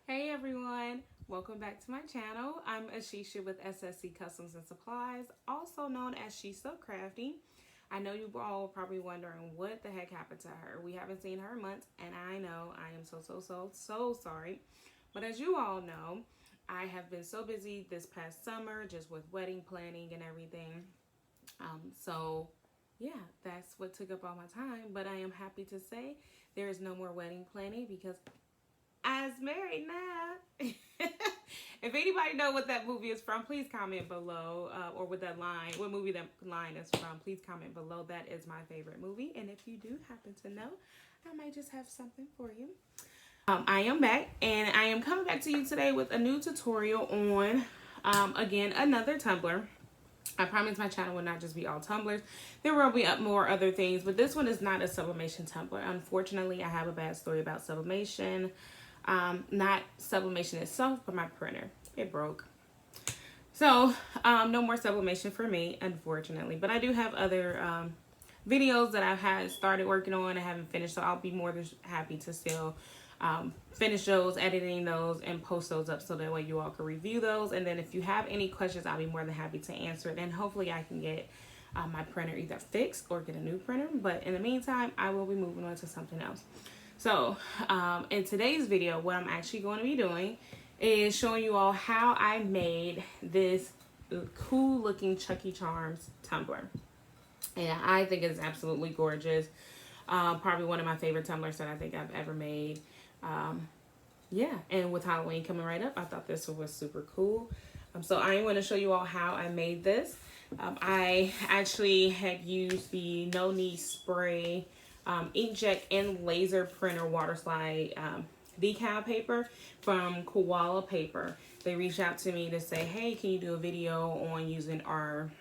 Hey everyone, welcome back to my channel. I'm Ashisha with SSC Customs and Supplies, also known as She's So Crafty. I know you all are probably wondering what the heck happened to her. We haven't seen her in months, and I know I am so sorry. But as you all know, I have been so busy this past summer just with wedding planning and everything. So yeah, that's what took up all my time. But I am happy to say there is no more wedding planning because I's married now. If anybody know what that movie is from, please comment below, or what that line, what movie that line is from, please comment below. That is my favorite movie, and if you do happen to know, I might just have something for you. I am back, and I am coming back to you today with a new tutorial on, again, another tumbler. I promise my channel will not just be all tumblers. There will be more other things, but this one is not a sublimation tumbler. Unfortunately, I have a bad story about sublimation. Not sublimation itself, but my printer. It broke. So, no more sublimation for me, unfortunately. But I do have other videos that I've had started working on. I haven't finished, so I'll be more than happy to still finish those, editing those, and post those up so that way you all can review those. And then if you have any questions, I'll be more than happy to answer it. And hopefully I can get my printer either fixed or get a new printer. But in the meantime, I will be moving on to something else. So in today's video, what I'm actually going to be doing is showing you all how I made this cool looking Chucky Charms tumbler. And I think it's absolutely gorgeous. Probably one of my favorite tumblers that I think I've ever made. Yeah, and with Halloween coming right up, I thought this was super cool. So I am going to show you all how I made this. I actually had used the No Need Spray inkjet and laser printer water slide decal paper from Koala paper. They reached out to me to say, hey, can you do a video on using our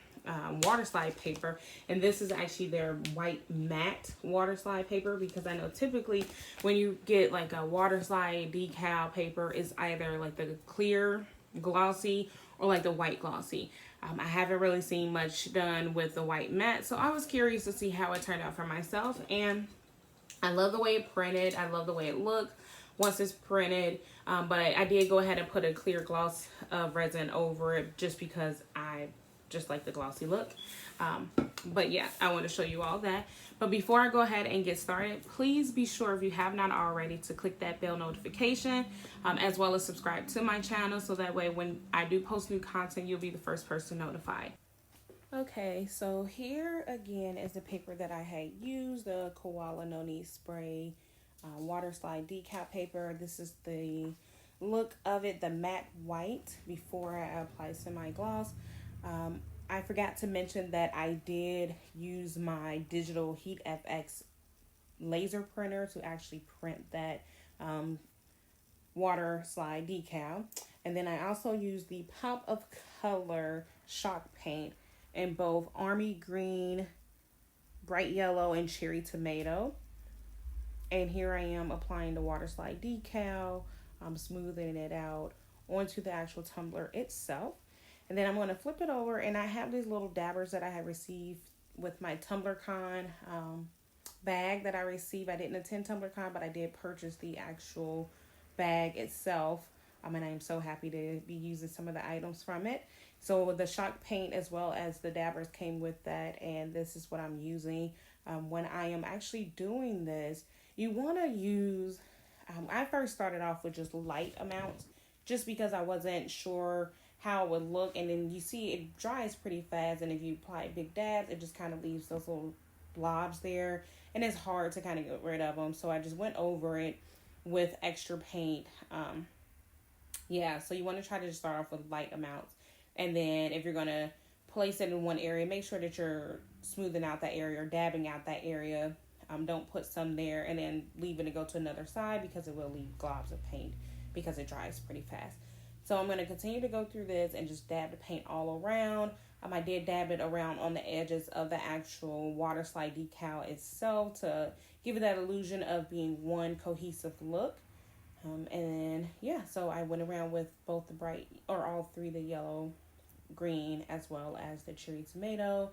water slide paper? And this is actually their white matte water slide paper, because I know typically when you get like a water slide decal paper, is either like the clear glossy or like the white glossy. I haven't really seen much done with the white matte, so I was curious to see how it turned out for myself. And I love the way it printed. I love the way it looked once it's printed. But I did go ahead and put a clear gloss of resin over it just because I just like the glossy look. But yeah, I want to show you all that. But before I go ahead and get started, please be sure, if you have not already, to click that bell notification, as well as subscribe to my channel, so that way when I do post new content, you'll be the first person notified. Okay, so here again is the paper that I had used, the Koala No Need Spray water slide decal paper. This is the look of it, the matte white, before I apply semi-gloss. I forgot to mention that I did use my digital Heat FX laser printer to actually print that water slide decal. And then I also used the Pop of Color chalk paint in both army green, bright yellow, and cherry tomato. And here I am applying the water slide decal. I'm smoothing it out onto the actual tumbler itself. And then I'm going to flip it over, and I have these little dabbers that I have received with my TumblerCon bag that I received. I didn't attend TumblerCon, but I did purchase the actual bag itself. And I am so happy to be using some of the items from it. So the chalk paint as well as the dabbers came with that, and this is what I'm using. When I am actually doing this, you want to use, I first started off with just light amounts, just because I wasn't sure how it would look. And then you see it dries pretty fast, and if you apply big dabs, it just kind of leaves those little blobs there, and it's hard to kind of get rid of them. So I just went over it with extra paint. Yeah, so you want to try to just start off with light amounts, and then if you're going to place it in one area, make sure that you're smoothing out that area or dabbing out that area. Don't put some there and then leave it to go to another side, because it will leave globs of paint because it dries pretty fast. So I'm going to continue to go through this and just dab the paint all around. I did dab it around on the edges of the actual water slide decal itself to give it that illusion of being one cohesive look. And yeah, so I went around with both the bright, or all three, the yellow, green, as well as the cherry tomato.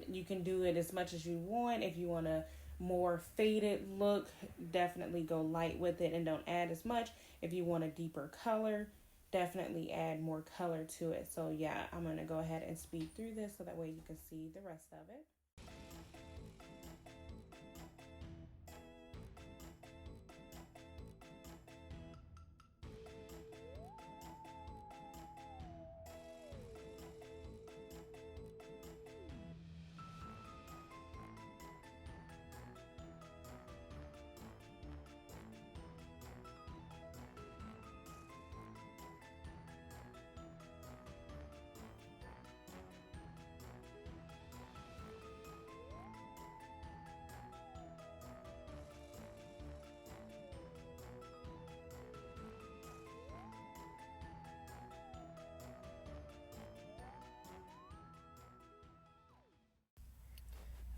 You can do it as much as you want. If you want to more faded look, definitely go light with it and don't add as much. If you want a deeper color, definitely add more color to it. So yeah, I'm going to go ahead and speed through this so that way you can see the rest of it.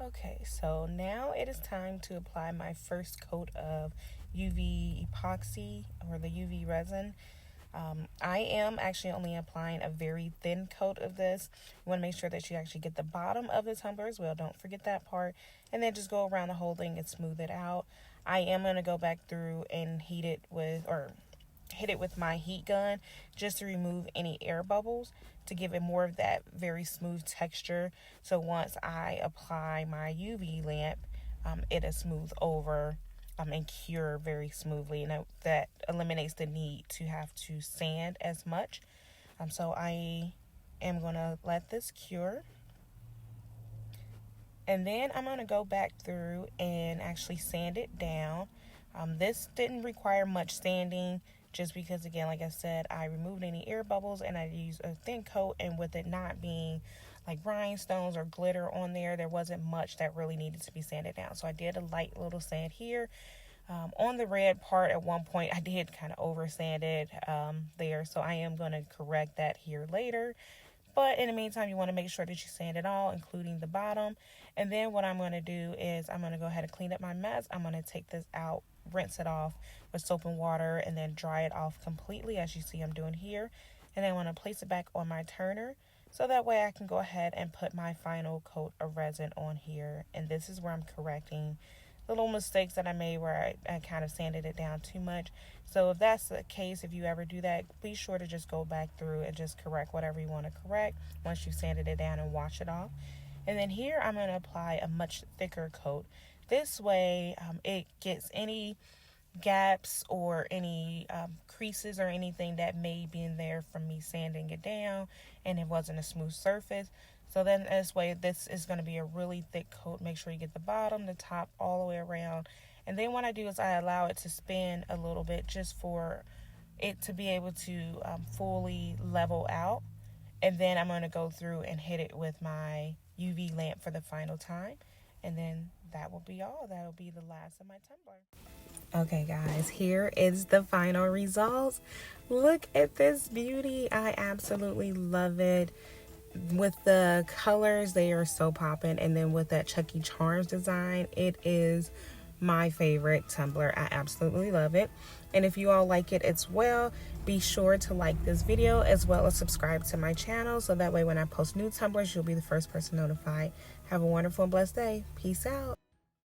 Okay, so now it is time to apply my first coat of UV epoxy or the UV resin. I am actually only applying a very thin coat of this. You want to make sure that you actually get the bottom of the tumbler as well. Don't forget that part. And then just go around the whole thing and smooth it out. I am going to go back through and hit it with my heat gun just to remove any air bubbles to give it more of that very smooth texture. So once I apply my UV lamp, it'll smooth over and cure very smoothly, and that eliminates the need to have to sand as much. So I am going to let this cure, and then I'm going to go back through and actually sand it down. This didn't require much sanding, just because, again, like I said, I removed any air bubbles and I used a thin coat, and with it not being like rhinestones or glitter on there, there wasn't much that really needed to be sanded down. So I did a light little sand here. On the red part, at one point, I did kind of over sand it there, so I am going to correct that here later. But in the meantime, you want to make sure that you sand it all, including the bottom. And then what I'm going to do is I'm going to go ahead and clean up my mess. I'm going to take this out, rinse it off with soap and water, and then dry it off completely, as you see I'm doing here. And then I want to place it back on my turner, so that way I can go ahead and put my final coat of resin on here. And this is where I'm correcting the little mistakes that I made where I kind of sanded it down too much. So if that's the case, if you ever do that, be sure to just go back through and just correct whatever you want to correct once you've sanded it down and wash it off. And then here I'm going to apply a much thicker coat. This way it gets any gaps or any creases or anything that may be in there from me sanding it down and it wasn't a smooth surface. So then this way, this is going to be a really thick coat. Make sure you get the bottom, the top, all the way around. And then what I do is I allow it to spin a little bit just for it to be able to fully level out. And then I'm going to go through and hit it with my UV lamp for the final time. And then that will be all. That will be the last of my tumbler. Okay, guys, here is the final results. Look at this beauty. I absolutely love it. With the colors, they are so popping, and then with that Chucky Charms design, it is my favorite tumbler. I absolutely love it. And if you all like it as well, be sure to like this video as well as subscribe to my channel, so that way when I post new tumblers, you'll be the first person notified. Have a wonderful and blessed day. Peace out.